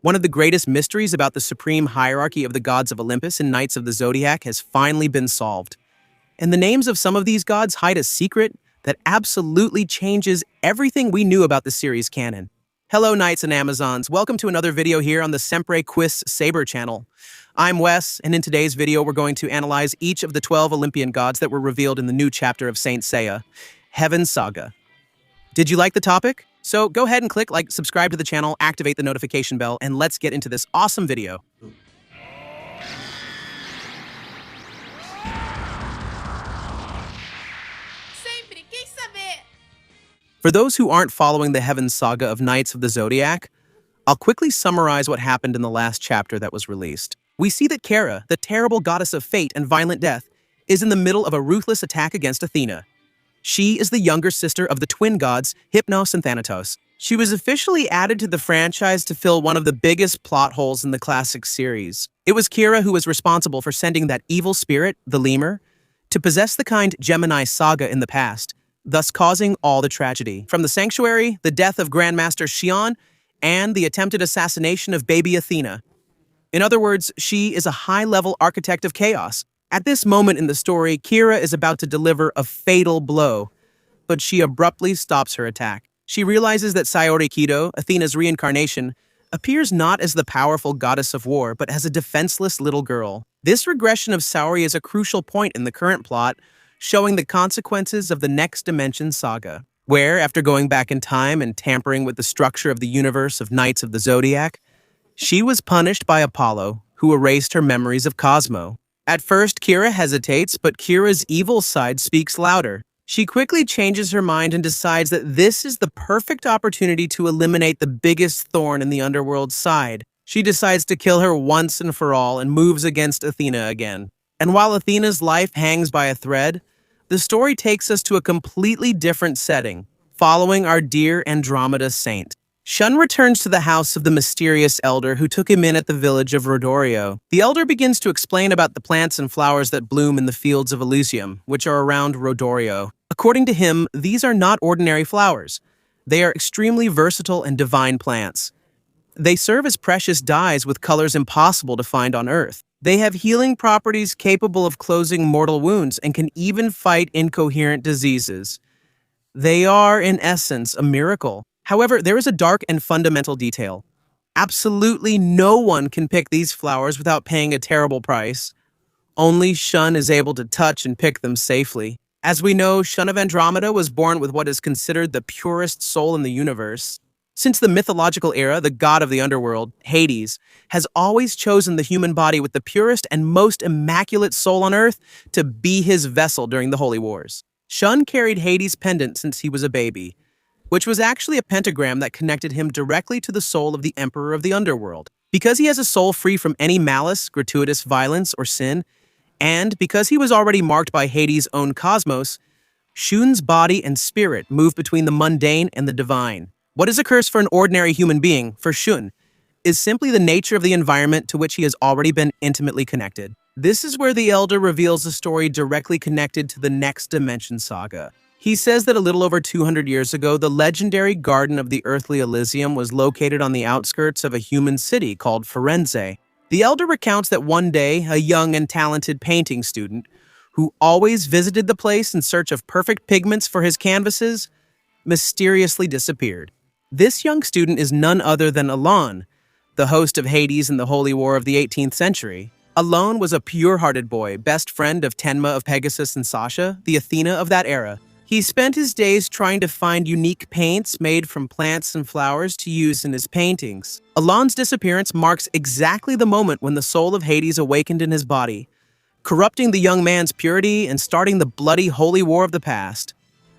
One of the greatest mysteries about the supreme hierarchy of the gods of Olympus and knights of the Zodiac has finally been solved. And the names of some of these gods hide a secret that absolutely changes everything we knew about the series canon. Hello, Knights and Amazons. Welcome to another video here on the Sempre Quis Saber channel. I'm Wes, and in today's video, we're going to analyze each of the 12 Olympian gods that were revealed in the new chapter of Saint Seiya, Heaven's Saga. Did you like the topic? So go ahead and click like, subscribe to the channel, activate the notification bell, and let's get into this awesome video. For those who aren't following the Heaven's Saga of Knights of the Zodiac, I'll quickly summarize what happened in the last chapter that was released. We see that Kera, the terrible goddess of fate and violent death, is in the middle of a ruthless attack against Athena. She is the younger sister of the twin gods, Hypnos and Thanatos. She was officially added to the franchise to fill one of the biggest plot holes in the classic series. It was Kera who was responsible for sending that evil spirit, the lemur, to possess the kind Gemini Saga in the past, thus causing all the tragedy. From the sanctuary, the death of Grandmaster Shun, and the attempted assassination of baby Athena. In other words, she is a high-level architect of chaos. At this moment in the story, Kera is about to deliver a fatal blow, but she abruptly stops her attack. She realizes that Saori Kido, Athena's reincarnation, appears not as the powerful goddess of war, but as a defenseless little girl. This regression of Saori is a crucial point in the current plot, showing the consequences of the Next Dimension Saga, where, after going back in time and tampering with the structure of the universe of Knights of the Zodiac, she was punished by Apollo, who erased her memories of Cosmo. At first, Kera hesitates, but Kera's evil side speaks louder. She quickly changes her mind and decides that this is the perfect opportunity to eliminate the biggest thorn in the underworld's side. She decides to kill her once and for all and moves against Athena again. And while Athena's life hangs by a thread, the story takes us to a completely different setting, following our dear Andromeda saint. Shun returns to the house of the mysterious elder who took him in at the village of Rodorio. The elder begins to explain about the plants and flowers that bloom in the fields of Elysium, which are around Rodorio. According to him, these are not ordinary flowers. They are extremely versatile and divine plants. They serve as precious dyes with colors impossible to find on Earth. They have healing properties capable of closing mortal wounds and can even fight incoherent diseases. They are, in essence, a miracle. However, there is a dark and fundamental detail. Absolutely no one can pick these flowers without paying a terrible price. Only Shun is able to touch and pick them safely. As we know, Shun of Andromeda was born with what is considered the purest soul in the universe. Since the mythological era, the god of the underworld, Hades, has always chosen the human body with the purest and most immaculate soul on Earth to be his vessel during the Holy Wars. Shun carried Hades' pendant since he was a baby, which was actually a pentagram that connected him directly to the soul of the Emperor of the Underworld. Because he has a soul free from any malice, gratuitous violence, or sin, and because he was already marked by Hades' own cosmos, Shun's body and spirit move between the mundane and the divine. What is a curse for an ordinary human being, for Shun, is simply the nature of the environment to which he has already been intimately connected. This is where the Elder reveals a story directly connected to the Next Dimension Saga. He says that a little over 200 years ago, the legendary garden of the earthly Elysium was located on the outskirts of a human city called Firenze. The Elder recounts that one day, a young and talented painting student, who always visited the place in search of perfect pigments for his canvases, mysteriously disappeared. This young student is none other than Elon, the host of Hades in the Holy War of the 18th century. Elon was a pure-hearted boy, best friend of Tenma of Pegasus and Sasha, the Athena of that era. He spent his days trying to find unique paints made from plants and flowers to use in his paintings. Elon's disappearance marks exactly the moment when the soul of Hades awakened in his body, corrupting the young man's purity and starting the bloody Holy War of the past.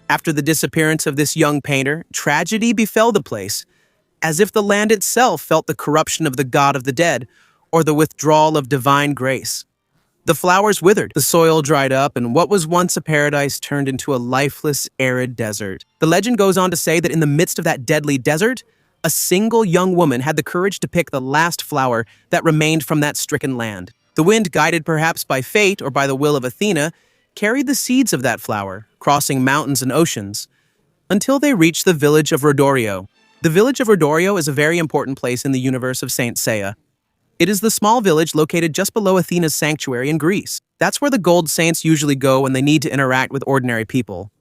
After the disappearance of this young painter, tragedy befell the place, as if the land itself felt the corruption of the god of the dead, or the withdrawal of divine grace. The flowers withered, the soil dried up, and what was once a paradise turned into a lifeless, arid desert. The legend goes on to say that in the midst of that deadly desert, a single young woman had the courage to pick the last flower that remained from that stricken land. The wind, guided perhaps by fate or by the will of Athena, carried the seeds of that flower, crossing mountains and oceans, until they reached the village of Rodorio. The village of Rodorio is a very important place in the universe of Saint Seiya. It is the small village located just below Athena's sanctuary in Greece. That's where the gold saints usually go when they need to interact with ordinary people.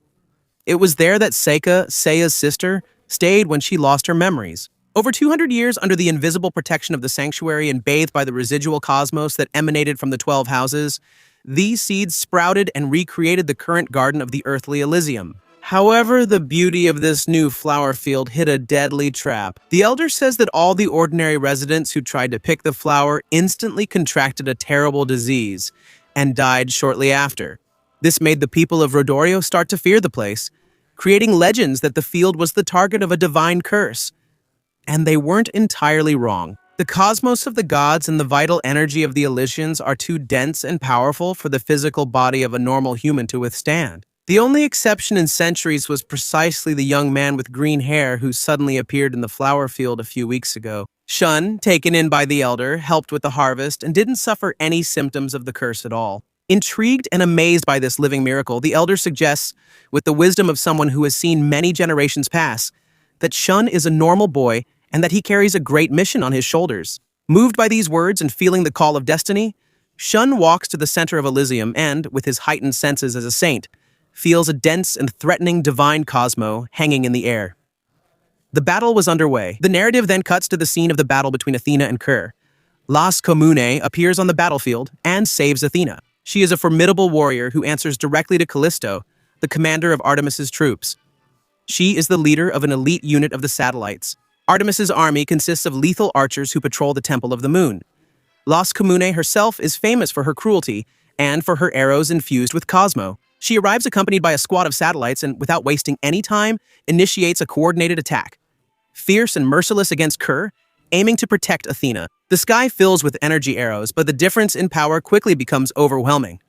It was there that Saga, Seiya's sister, stayed when she lost her memories. Over 200 years under the invisible protection of the sanctuary and bathed by the residual cosmos that emanated from the 12 houses, these seeds sprouted and recreated the current garden of the earthly Elysium. However, the beauty of this new flower field hit a deadly trap. The elder says that all the ordinary residents who tried to pick the flower instantly contracted a terrible disease and died shortly after. This made the people of Rodorio start to fear the place, creating legends that the field was the target of a divine curse. And they weren't entirely wrong. The cosmos of the gods and the vital energy of the Elysians are too dense and powerful for the physical body of a normal human to withstand. The only exception in centuries was precisely the young man with green hair who suddenly appeared in the flower field a few weeks ago. Shun, taken in by the elder, helped with the harvest and didn't suffer any symptoms of the curse at all. Intrigued and amazed by this living miracle, the elder suggests, with the wisdom of someone who has seen many generations pass, that Shun is a normal boy and that he carries a great mission on his shoulders. Moved by these words and feeling the call of destiny, Shun walks to the center of Elysium and, with his heightened senses as a saint, feels a dense and threatening divine cosmo hanging in the air. The battle was underway. The narrative then cuts to the scene of the battle between Athena and Kera. Las Comune appears on the battlefield and saves Athena. She is a formidable warrior who answers directly to Callisto, the commander of Artemis's troops. She is the leader of an elite unit of the satellites. Artemis's army consists of lethal archers who patrol the Temple of the Moon. Las Comune herself is famous for her cruelty and for her arrows infused with Cosmo. She arrives accompanied by a squad of satellites and, without wasting any time, initiates a coordinated attack. Fierce and merciless against Kera, aiming to protect Athena. The sky fills with energy arrows, but the difference in power quickly becomes overwhelming.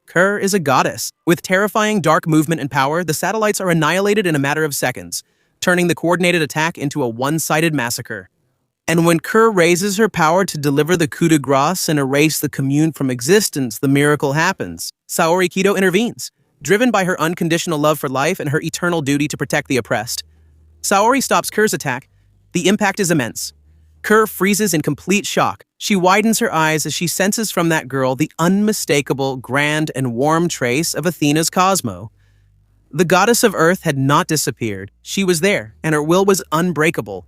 Kera is a goddess. With terrifying dark movement and power, the satellites are annihilated in a matter of seconds, turning the coordinated attack into a one-sided massacre. And when Kera raises her power to deliver the coup de grace and erase the commune from existence, the miracle happens. Saori Kido intervenes, driven by her unconditional love for life and her eternal duty to protect the oppressed. Saori stops Kera's attack. The impact is immense. Kera freezes in complete shock. She widens her eyes as she senses from that girl the unmistakable, grand, and warm trace of Athena's Cosmo. The goddess of earth had not disappeared. She was there, and her will was unbreakable.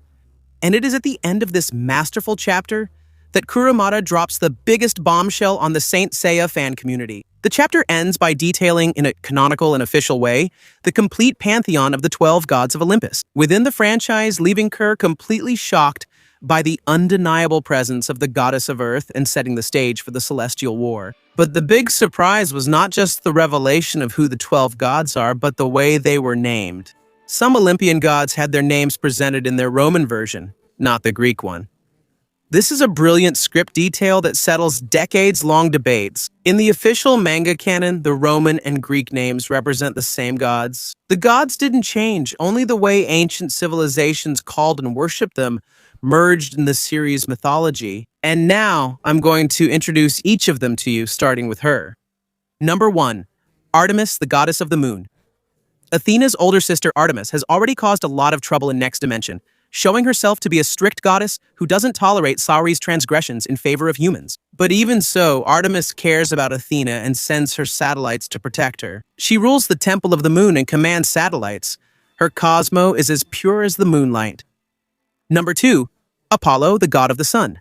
And it is at the end of this masterful chapter that Kurumada drops the biggest bombshell on the Saint Seiya fan community. The chapter ends by detailing, in a canonical and official way, the complete pantheon of the 12 gods of Olympus, within the franchise, leaving Kera completely shocked by the undeniable presence of the goddess of earth and setting the stage for the celestial war. But the big surprise was not just the revelation of who the 12 gods are, but the way they were named. Some Olympian gods had their names presented in their Roman version, not the Greek one. This is a brilliant script detail that settles decades-long debates. In the official manga canon, the Roman and Greek names represent the same gods. The gods didn't change, only the way ancient civilizations called and worshipped them merged in the series' mythology. And now, I'm going to introduce each of them to you, starting with her. Number 1. Artemis, the goddess of the moon. Athena's older sister Artemis has already caused a lot of trouble in Next Dimension, showing herself to be a strict goddess who doesn't tolerate Saori's transgressions in favor of humans. But even so, Artemis cares about Athena and sends her satellites to protect her. She rules the Temple of the Moon and commands satellites. Her Cosmo is as pure as the moonlight. Number 2. Apollo, the god of the sun.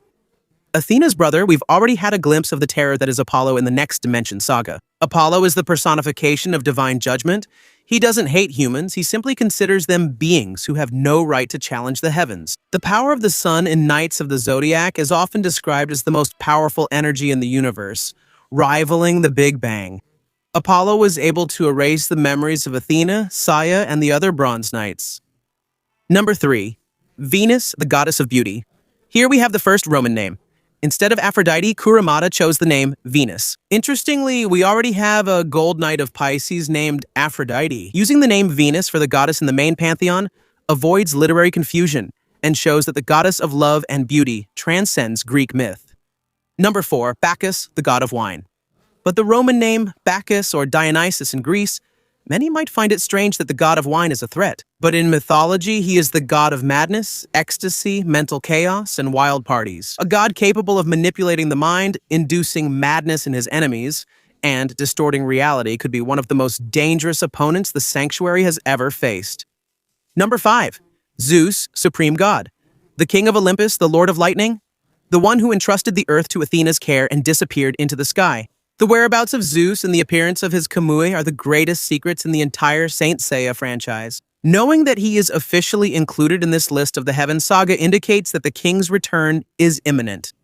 Athena's brother, we've already had a glimpse of the terror that is Apollo in the Next Dimension saga. Apollo is the personification of divine judgment. He doesn't hate humans, he simply considers them beings who have no right to challenge the heavens. The power of the sun in Knights of the Zodiac is often described as the most powerful energy in the universe, rivaling the Big Bang. Apollo was able to erase the memories of Athena, Seiya, and the other Bronze Knights. Number 3. Venus, the goddess of beauty. Here we have the first Roman name. Instead of Aphrodite, Kurumada chose the name Venus. Interestingly, we already have a gold knight of Pisces named Aphrodite. Using the name Venus for the goddess in the main pantheon avoids literary confusion and shows that the goddess of love and beauty transcends Greek myth. Number 4, Bacchus, the god of wine. But the Roman name Bacchus or Dionysus in Greece Many might find it strange that the god of wine is a threat, but in mythology, he is the god of madness, ecstasy, mental chaos, and wild parties. A god capable of manipulating the mind, inducing madness in his enemies, and distorting reality could be one of the most dangerous opponents the sanctuary has ever faced. Number 5. Zeus, supreme god. The king of Olympus, the lord of lightning, the one who entrusted the earth to Athena's care and disappeared into the sky. The whereabouts of Zeus and the appearance of his Kamui are the greatest secrets in the entire Saint Seiya franchise. Knowing that he is officially included in this list of the Heaven Saga indicates that the king's return is imminent.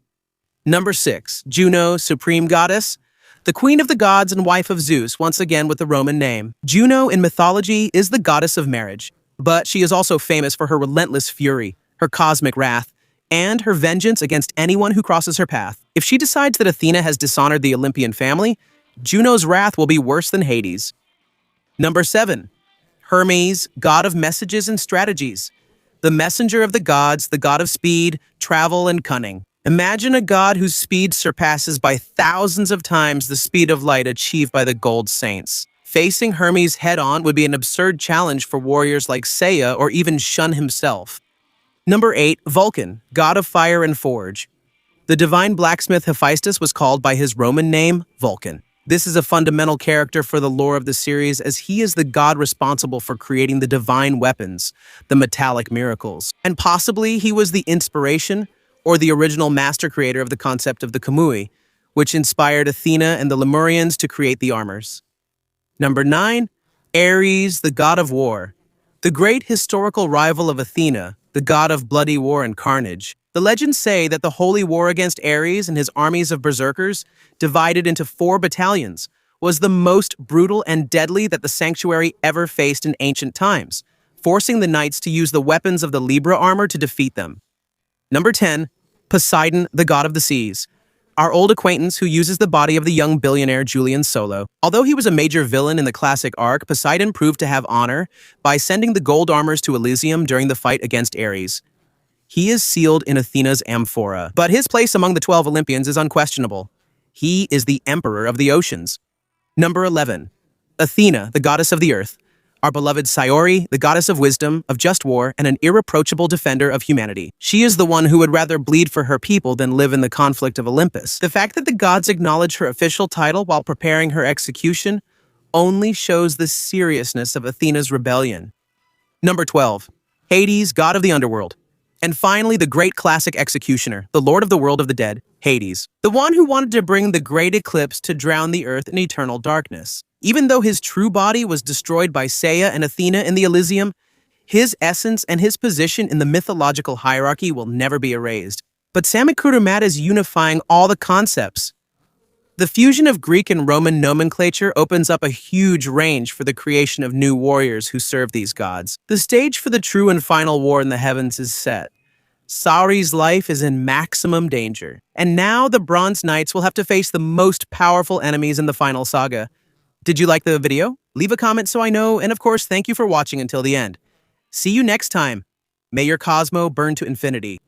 Number 6. Juno, supreme goddess. The queen of the gods and wife of Zeus, once again with the Roman name. Juno in mythology is the goddess of marriage, but she is also famous for her relentless fury, her cosmic wrath, and her vengeance against anyone who crosses her path. If she decides that Athena has dishonored the Olympian family, Juno's wrath will be worse than Hades. Number 7. Hermes, god of messages and strategies. The messenger of the gods, the god of speed, travel, and cunning. Imagine a god whose speed surpasses by thousands of times the speed of light achieved by the gold saints. Facing Hermes head-on would be an absurd challenge for warriors like Seiya or even Shun himself. Number 8. Vulcan, god of fire and forge. The divine blacksmith Hephaestus was called by his Roman name, Vulcan. This is a fundamental character for the lore of the series, as he is the god responsible for creating the divine weapons, the metallic miracles. And possibly he was the inspiration or the original master creator of the concept of the Kamui, which inspired Athena and the Lemurians to create the armors. Number 9. Ares, the god of war. The great historical rival of Athena, the god of bloody war and carnage. The legends say that the holy war against Ares and his armies of berserkers, divided into 4 battalions, was the most brutal and deadly that the sanctuary ever faced in ancient times, forcing the knights to use the weapons of the Libra armor to defeat them. Number 10. Poseidon, the god of the seas. Our old acquaintance who uses the body of the young billionaire Julian Solo. Although he was a major villain in the classic arc, Poseidon proved to have honor by sending the gold armors to Elysium during the fight against Ares. He is sealed in Athena's amphora, but his place among the 12 Olympians is unquestionable. He is the emperor of the oceans. Number 11. Athena, the goddess of the earth. Our beloved Sayori, the goddess of wisdom, of just war, and an irreproachable defender of humanity. She is the one who would rather bleed for her people than live in the conflict of Olympus. The fact that the gods acknowledge her official title while preparing her execution only shows the seriousness of Athena's rebellion. Number 12. Hades, god of the underworld. And finally, the great classic executioner, the lord of the world of the dead, Hades. The one who wanted to bring the great eclipse to drown the earth in eternal darkness. Even though his true body was destroyed by Seiya and Athena in the Elysium, his essence and his position in the mythological hierarchy will never be erased. But Kurumada is unifying all the concepts. The fusion of Greek and Roman nomenclature opens up a huge range for the creation of new warriors who serve these gods. The stage for the true and final war in the heavens is set. Saori's life is in maximum danger. And now the Bronze Knights will have to face the most powerful enemies in the final saga. Did you like the video? Leave a comment so I know, and of course, thank you for watching until the end. See you next time. May your Cosmo burn to infinity.